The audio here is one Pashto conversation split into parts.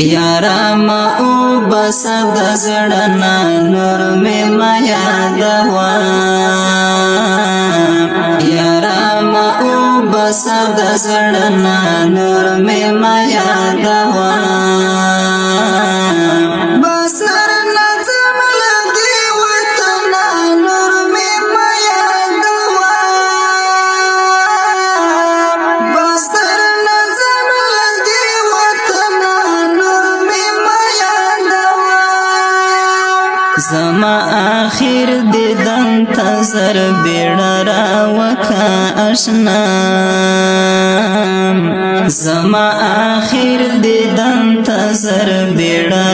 یارا ما او بس د زړنا نور می ما یادوا یارا ما او بس د زړنا نور می ما یادوا زما آخر دیدن تزر بیڑا وکا اشنا زما آخر دیدن تزر بیڑا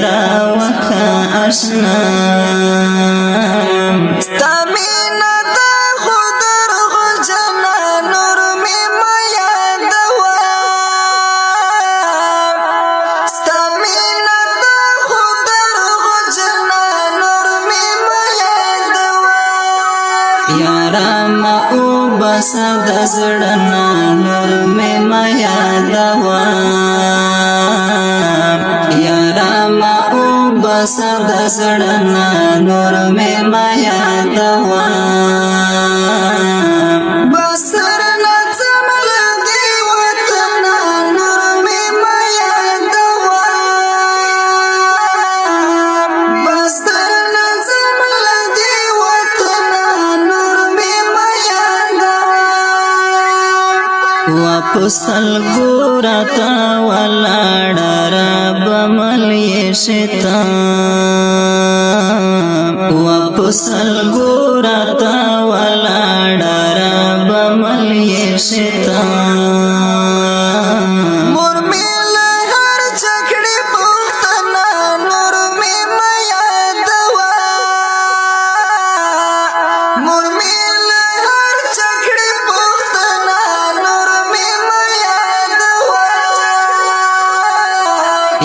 وکا اشنا یارا ما او بس د زړنا نور می ما یادوا یارا ما او بس د زړنا نور می ما یادوا واپسل ګورتا ولاړه رب ملي شیطان واپسل ګورتا ولاړه رب ملي شیطان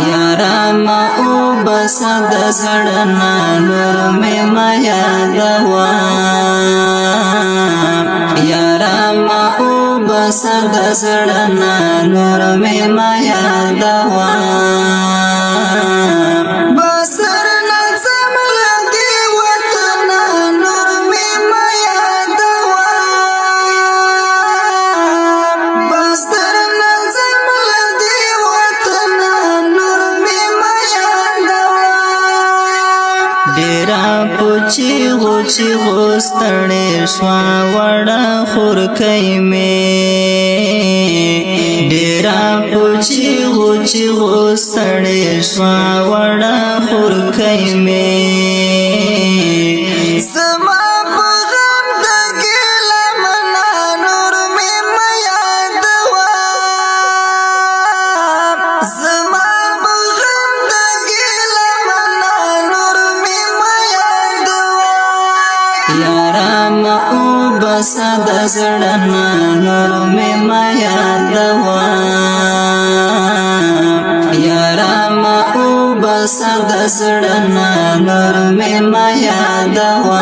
یارا ما او بس د زړنا نور می ما یادوا یارا ما او بس د زړنا نور می ما یادوا ډیرا پوچی غوچی غوستړې شوا وړه خورکې می ډیرا پوچی غوچی غوستړې شوا وړه خورکې می یارا ما او بس د زړنا نور می ما یادوا یارا ما او بس د زړنا نور می ما یادوا